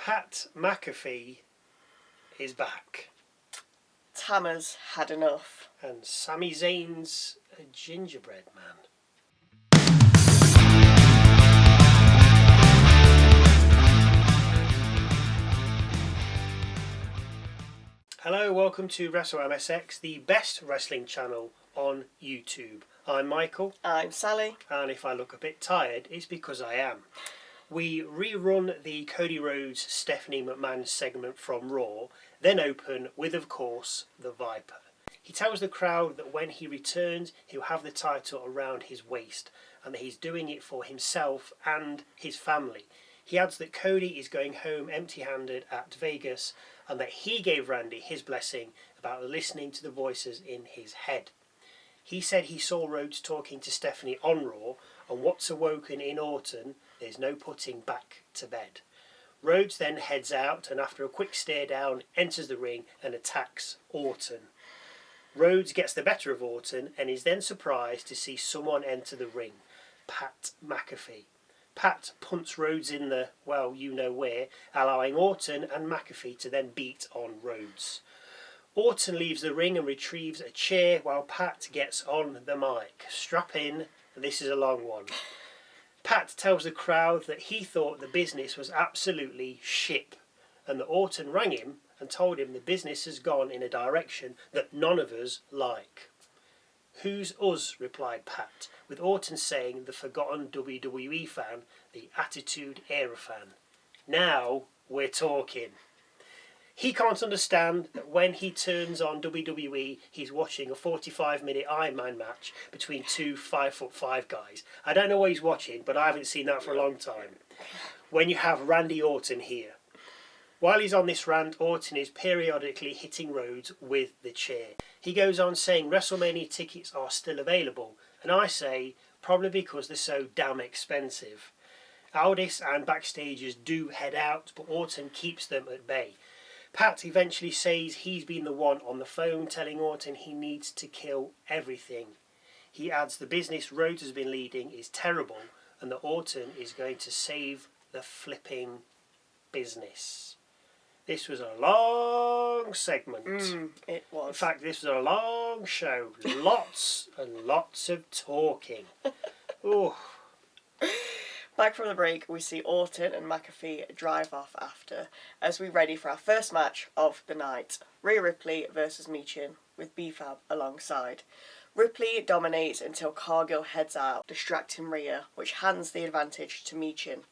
Pat McAfee is back. Tama's had enough. And Sami Zayn's a gingerbread man. Hello, welcome to Wrestle MSX, the best wrestling channel on YouTube. I'm Michael. I'm Sally. And if I look a bit tired, it's because I am. We rerun the Cody Rhodes Stephanie McMahon segment from Raw, then open with, of course, the Viper. He tells the crowd that when he returns, he'll have the title around his waist, and that he's doing it for himself and his family. He adds that Cody is going home empty-handed at Vegas, and that he gave Randy his blessing about listening to the voices in his head. He said he saw Rhodes talking to Stephanie on Raw, and what's awoken in Orton, there's no putting back to bed. Rhodes then heads out, and after a quick stare down, enters the ring and attacks Orton. Rhodes gets the better of Orton, and is then surprised to see someone enter the ring, Pat McAfee. Pat punts Rhodes in the, well, you know where, allowing Orton and McAfee to then beat on Rhodes. Orton leaves the ring and retrieves a chair while Pat gets on the mic. Strap in, this is a long one. Pat tells the crowd that he thought the business was absolutely shit, and that Orton rang him and told him the business has gone in a direction that none of us like. "Who's us?" replied Pat, with Orton saying the forgotten WWE fan, the Attitude Era fan. Now we're talking. He can't understand that when he turns on WWE, he's watching a 45-minute Iron Man match between two 5'5" guys. I don't know what he's watching, but I haven't seen that for a long time. When you have Randy Orton here. While he's on this rant, Orton is periodically hitting Rhodes with the chair. He goes on saying WrestleMania tickets are still available, and I say probably because they're so damn expensive. Aldis and backstagers do head out, but Orton keeps them at bay. Pat eventually says he's been the one on the phone telling Orton he needs to kill everything. He adds the business Rhodes has been leading is terrible, and that Orton is going to save the flipping business. This was a long segment. It was. In fact, this was a long show. Lots and lots of talking. Oh. Back from the break, we see Orton and McAfee drive off after, as we ready for our first match of the night. Rhea Ripley versus Michin, with B-Fab alongside. Ripley dominates until Cargill heads out, distracting Rhea, which hands the advantage to Michin.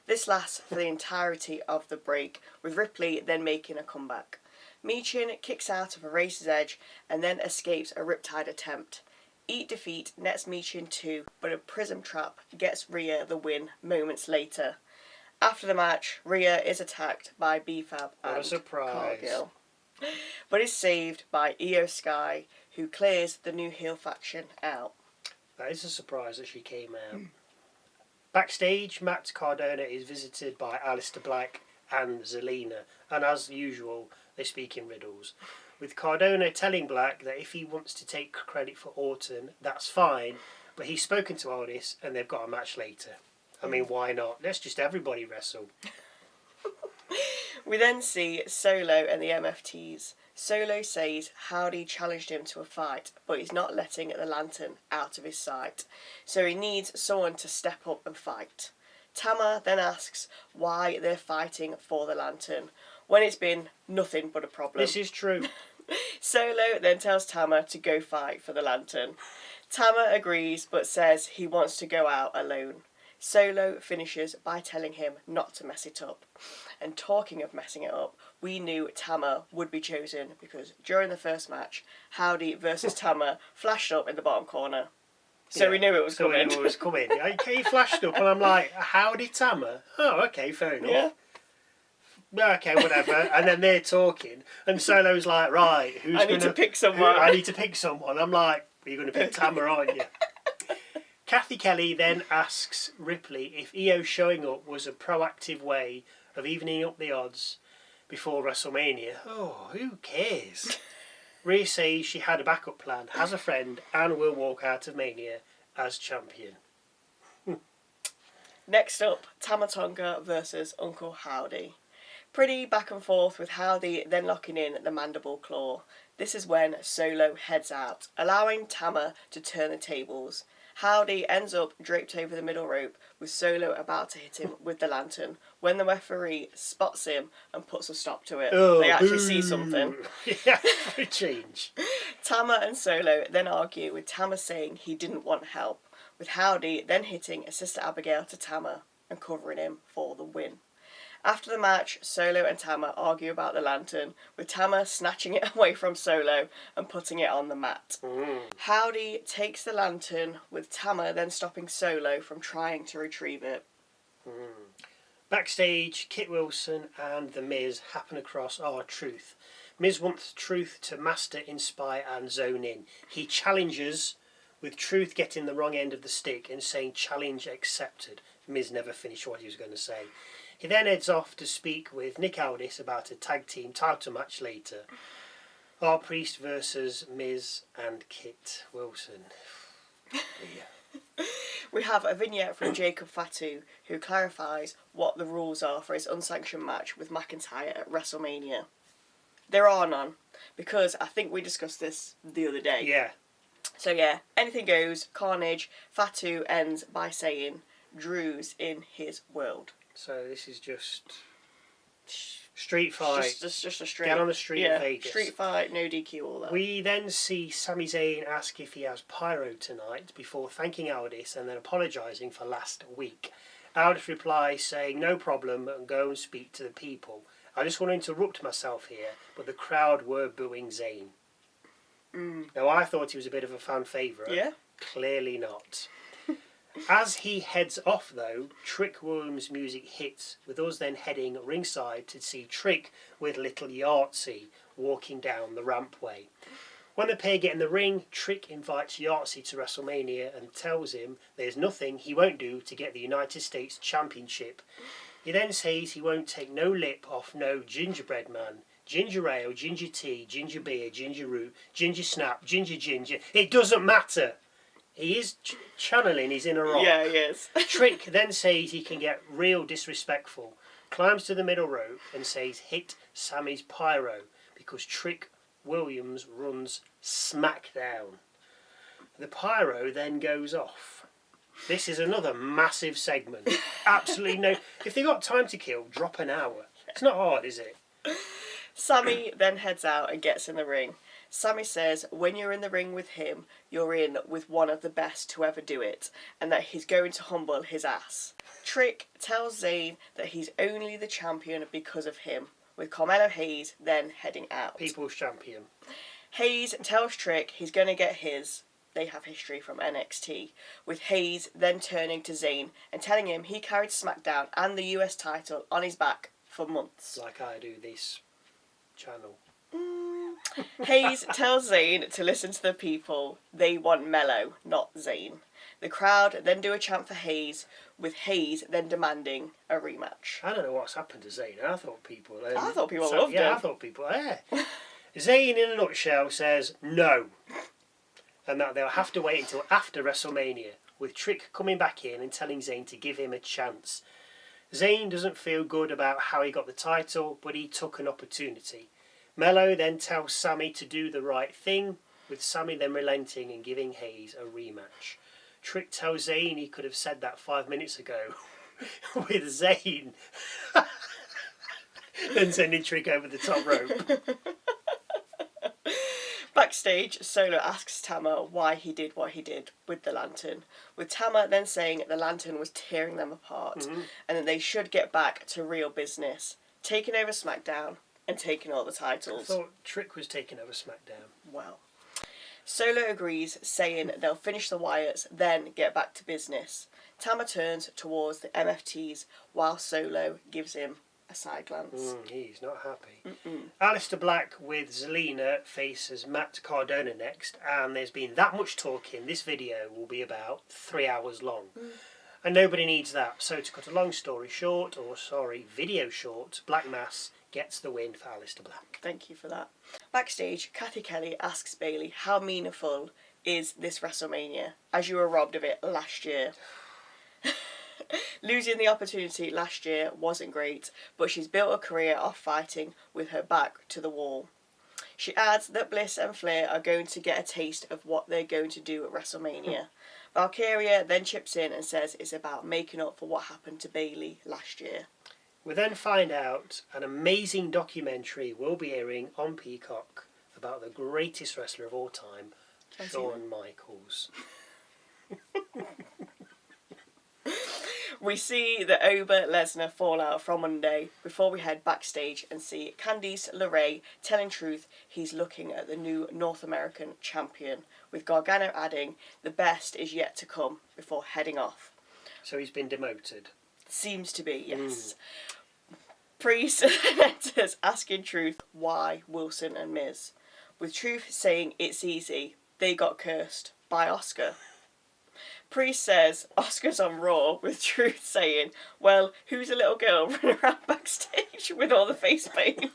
This lasts for the entirety of the break, with Ripley then making a comeback. Michin kicks out of a Racer's Edge and then escapes a Riptide attempt. Eat Defeat nets Michin too, but a Prism Trap gets Rhea the win moments later. After the match, Rhea is attacked by B-Fab and Cargill, but is saved by Io Sky, who clears the new heel faction out. That is a surprise that she came out. Backstage, Matt Cardona is visited by Aleister Black and Zelina, and as usual, they speak in riddles. With Cardona telling Black that if he wants to take credit for Orton, that's fine, but he's spoken to Aldis and they've got a match later. I mean, why not? Let's just everybody wrestle. We then see Solo and the MFTs. Solo says Howdy challenged him to a fight, but he's not letting the lantern out of his sight, so he needs someone to step up and fight. Tama then asks why they're fighting for the lantern, when it's been nothing but a problem. This is true. Solo then tells Tama to go fight for the lantern. Tama agrees, but says he wants to go out alone. Solo finishes by telling him not to mess it up. And talking of messing it up, we knew Tama would be chosen because during the first match, Howdy versus Tama flashed up in the bottom corner. So we knew it was coming. We knew it was coming. He flashed up and I'm like, Howdy Tama? Oh, okay, fair enough. Yeah. Okay, whatever. And then they're talking and Solo's like, right, I need to pick someone. I need to pick someone. I'm like, you're going to pick Tama, aren't you? Kathy Kelly then asks Ripley if Io showing up was a proactive way of evening up the odds before WrestleMania. Oh, who cares? Rhea says she had a backup plan, has a friend, and will walk out of Mania as champion. Next up, Tonga versus Uncle Howdy. Pretty back and forth with Howdy then locking in the mandible claw. This is when Solo heads out, allowing Tama to turn the tables. Howdy ends up draped over the middle rope with Solo about to hit him with the lantern when the referee spots him and puts a stop to it. Oh, they actually see something. Yeah, for a change. Tama and Solo then argue with Tama saying he didn't want help, with Howdy then hitting a Sister Abigail to Tama and covering him for the win. After the match, Solo and Tama argue about the lantern, with Tama snatching it away from Solo and putting it on the mat. Howdy takes the lantern, with Tama then stopping Solo from trying to retrieve it. Backstage, Kit Wilson and The Miz happen across R-Truth. Miz wants Truth to master, inspire and zone in. He challenges, with Truth getting the wrong end of the stick and saying challenge accepted. Miz never finished what he was going to say. He then heads off to speak with Nick Aldis about a tag team title match later. R-Priest versus Miz and Kit Wilson. We have a vignette from Jacob Fatu, who clarifies what the rules are for his unsanctioned match with McIntyre at WrestleMania. There are none, because I think we discussed this the other day. Yeah. So yeah, anything goes, carnage. Fatu ends by saying, Drew's in his world. So this is just street fight. Just a straight. Get on the street of Vegas. Street fight, no DQ, all that. We then see Sami Zayn ask if he has pyro tonight before thanking Aldis and then apologising for last week. Aldis replies saying no problem and go and speak to the people. I just want to interrupt myself here, but the crowd were booing Zayn. Now I thought he was a bit of a fan favourite. Yeah. Clearly not. As he heads off though, Trick Williams' music hits, with us then heading ringside to see Trick with Lil Yachty walking down the rampway. When the pair get in the ring, Trick invites Yachty to WrestleMania and tells him there's nothing he won't do to get the United States Championship. He then says he won't take no lip off no gingerbread man, ginger ale, ginger tea, ginger beer, ginger root, ginger snap, ginger. It doesn't matter. He is channeling his inner rock. Yeah, he is. Trick then says he can get real disrespectful, climbs to the middle rope and says hit Sammy's pyro because Trick Williams runs SmackDown. The pyro then goes off. This is another massive segment. Absolutely no... If they got time to kill, drop an hour. It's not hard, is it? Sammy then heads out and gets in the ring. Sammy says when you're in the ring with him, you're in with one of the best to ever do it, and that he's going to humble his ass. Trick tells Zayn that he's only the champion because of him, with Carmelo Hayes then heading out. People's champion. Hayes tells Trick he's going to get his. They have history from NXT, with Hayes then turning to Zayn and telling him he carried SmackDown and the US title on his back for months. Like I do this channel. Hayes tells Zayn to listen to the people. They want Mello, not Zayn. The crowd then do a chant for Hayes, with Hayes then demanding a rematch. I don't know what's happened to Zayn. I thought people loved him. I thought people, Zayn, in a nutshell, says no. And that they'll have to wait until after WrestleMania, with Trick coming back in and telling Zayn to give him a chance. Zayn doesn't feel good about how he got the title, but he took an opportunity. Mello then tells Sammy to do the right thing, with Sammy then relenting and giving Hayes a rematch. Trick tells Zayn he could have said that 5 minutes ago, with Zayn then sending Trick over the top rope. Backstage, Solo asks Tama why he did what he did with the lantern, with Tama then saying the lantern was tearing them apart and that they should get back to real business, taking over SmackDown and taking all the titles. I thought Trick was taking over SmackDown. Well, Solo agrees, saying they'll finish the Wyatts, then get back to business. Tama turns towards the MFTs while Solo gives him a side glance. He's not happy. Aleister Black with Zelina faces Matt Cardona next, and there's been that much talking. This video will be about 3 hours long. And nobody needs that. So to cut a long story short, video short, Black Mass gets the win for Aleister Black. Thank you for that. Backstage, Kathy Kelly asks Bayley how meaningful is this WrestleMania, as you were robbed of it last year. Losing the opportunity last year wasn't great, but she's built a career off fighting with her back to the wall. She adds that Bliss and Flair are going to get a taste of what they're going to do at WrestleMania. Valkyria then chips in and says it's about making up for what happened to Bayley last year. We then find out an amazing documentary will be airing on Peacock about the greatest wrestler of all time, Shawn Michaels. We see the Ober-Lesnar fallout from Monday before we head backstage and see Candice LeRae telling Truth he's looking at the new North American champion, with Gargano adding the best is yet to come before heading off. So he's been demoted? Seems to be, yes. Priest enters asking Truth why Wilson and Miz, with Truth saying it's easy, they got cursed by Oscar. Priest says Oscar's on Raw, with Truth saying, well, who's a little girl running around backstage with all the face paint?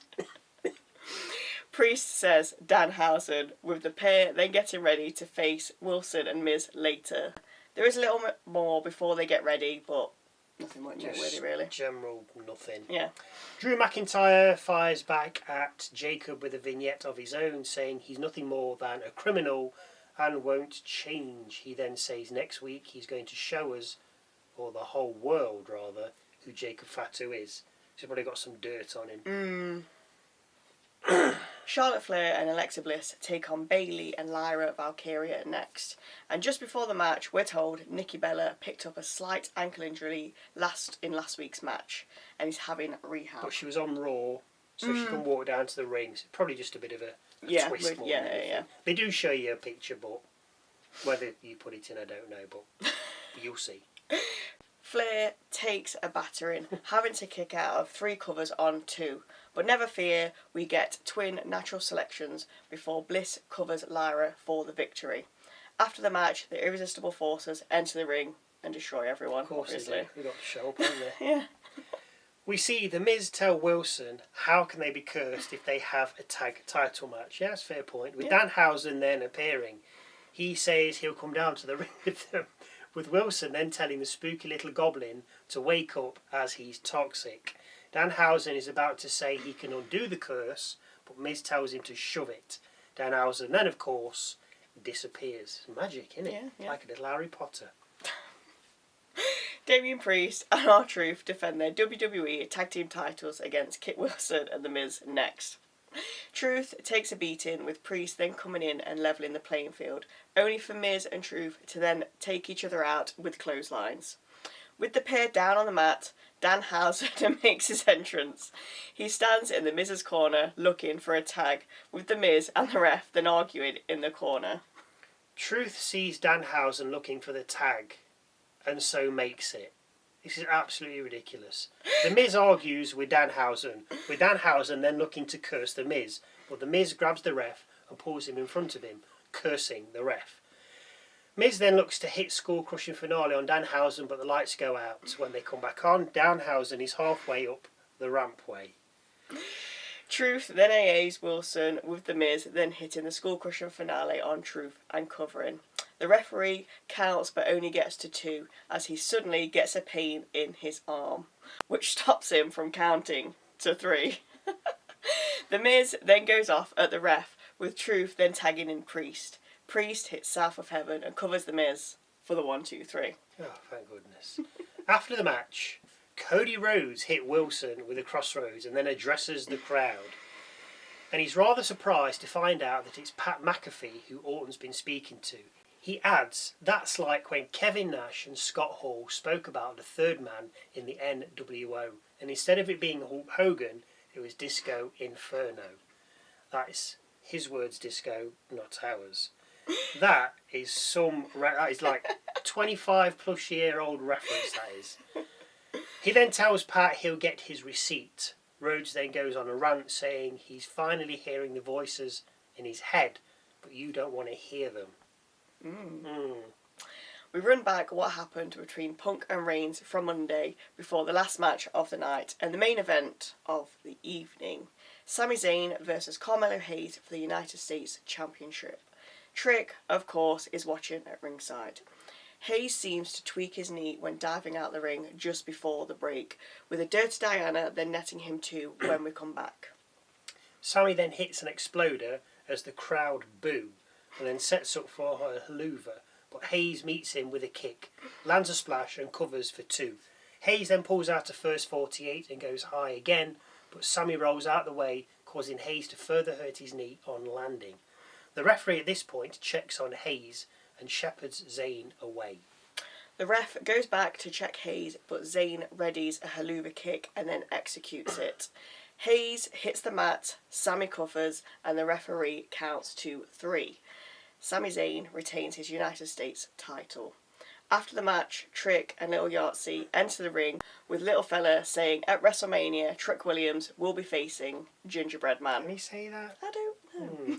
Priest says Danhausen, with the pair then getting ready to face Wilson and Miz later. There is a little more before they get ready, but nothing much noteworthy, really. General nothing. Yeah. Drew McIntyre fires back at Jacob with a vignette of his own, saying he's nothing more than a criminal and won't change. He then says next week he's going to show us, or the whole world rather, who Jacob Fatu is. He's probably got some dirt on him. Charlotte Flair and Alexa Bliss take on Bayley and Lyra Valkyria next. And just before the match, we're told Nikki Bella picked up a slight ankle injury last week's match and is having rehab. But she was on Raw, so she can walk down to the ring. So probably just a bit of a twist more than anything. They do show you a picture, but whether you put it in, I don't know, but you'll see. Flair takes a battering, having to kick out of 3 covers on 2. But never fear, we get twin natural selections before Bliss covers Lyra for the victory. After the match, the Irresistible Forces enter the ring and destroy everyone, of course obviously. They've got to show up, haven't they? Yeah. We see The Miz tell Wilson how can they be cursed if they have a tag title match. Yeah, that's a fair point. With Danhausen then appearing, he says he'll come down to the ring with them, with Wilson then telling the spooky little goblin to wake up as he's toxic. Danhausen is about to say he can undo the curse, but Miz tells him to shove it. Danhausen then, of course, disappears. Magic, isn't it? Yeah. Like a little Harry Potter. Damian Priest and R-Truth defend their WWE Tag Team titles against Kit Wilson and The Miz next. Truth takes a beating, with Priest then coming in and levelling the playing field, only for Miz and Truth to then take each other out with clotheslines. With the pair down on the mat, Danhausen makes his entrance. He stands in the Miz's corner looking for a tag, with the Miz and the ref then arguing in the corner. Truth sees Danhausen looking for the tag, and so makes it. This is absolutely ridiculous. The Miz argues with Danhausen then looking to curse the Miz, but the Miz grabs the ref and pulls him in front of him, cursing the ref. Miz then looks to hit skull-crushing finale on Danhausen, but the lights go out. When they come back on, Danhausen is halfway up the rampway. Truth then AAs Wilson, with the Miz then hitting the skull-crushing finale on Truth and covering. The referee counts but only gets to 2 as he suddenly gets a pain in his arm, which stops him from counting to 3. The Miz then goes off at the ref, with Truth then tagging in Priest. Priest hits South of Heaven and covers the Miz for the 1, 2, 3. Oh, thank goodness. After the match, Cody Rhodes hit Wilson with a crossroads and then addresses the crowd. And he's rather surprised to find out that it's Pat McAfee who Orton's been speaking to. He adds, that's like when Kevin Nash and Scott Hall spoke about the third man in the NWO. And instead of it being Hulk Hogan, it was Disco Inferno. That is his words, Disco, not ours. That is like 25 plus year old reference, that is. He then tells Pat he'll get his receipt. Rhodes then goes on a rant saying he's finally hearing the voices in his head, but you don't want to hear them. We run back what happened between Punk and Reigns from Monday before the last match of the night and the main event of the evening. Sami Zayn versus Carmelo Hayes for the United States Championship. Trick, of course, is watching at ringside. Hayes seems to tweak his knee when diving out the ring just before the break, with a Dirty Diana then netting him 2 when we come back. Sami then hits an exploder as the crowd boo, and then sets up for a haluva, but Hayes meets him with a kick, lands a splash and covers for 2. Hayes then pulls out a first 48 and goes high again, but Sami rolls out the way, causing Hayes to further hurt his knee on landing. The referee at this point checks on Hayes and shepherds Zayn away. The ref goes back to check Hayes, but Zayn readies a haluva kick and then executes it. Hayes hits the mat, Sami covers, and the referee counts to 3. Sami Zayn retains his United States title. After the match, Trick and Lil Yachty enter the ring, with Little Fella saying at WrestleMania Trick Williams will be facing Gingerbread Man. Can he say that? I don't know.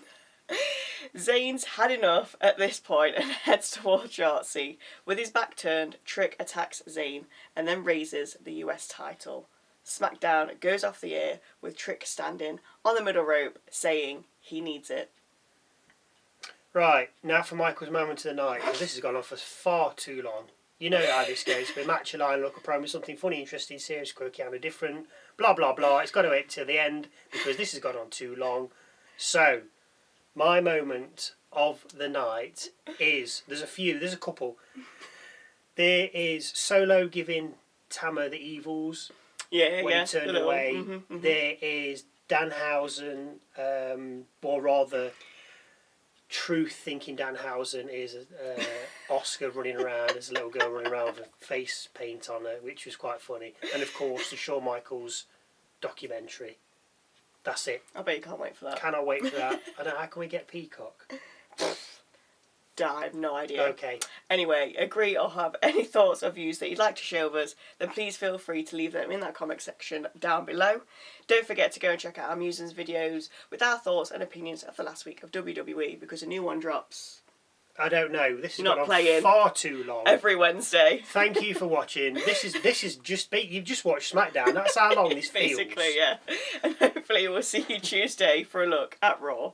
Zayn's had enough at this point and heads towards Yahtzee. With his back turned, Trick attacks Zayn and then raises the US title. SmackDown goes off the air with Trick standing on the middle rope saying he needs it. Right, now for Michael's moment of the night, because this has gone on for far too long. You know how this goes. We match a line, look a promo, something funny, interesting, serious, quirky, and a different, blah, blah, blah. It's got to wait till the end because this has gone on too long. So, my moment of the night is, there's a couple. There is Solo giving Tama the evils when he turned away. There is Danhausen, or rather, truth thinking Danhausen is Oscar running around as a little girl running around with face paint on her, which was quite funny. And of course, the Shawn Michaels documentary. That's it. I bet you can't wait for that. Cannot wait for that. I don't know, how can we get Peacock? I have no idea. Okay. Anyway, agree or have any thoughts or views that you'd like to share with us, then please feel free to leave them in that comment section down below. Don't forget to go and check out our musings videos with our thoughts and opinions of the last week of WWE, because a new one drops. I don't know. This has Not gone on playing far too long. Every Wednesday. Thank you for watching. This is just you've just watched SmackDown. That's how long this feels. Basically, yeah. And hopefully we'll see you Tuesday for a look at Raw.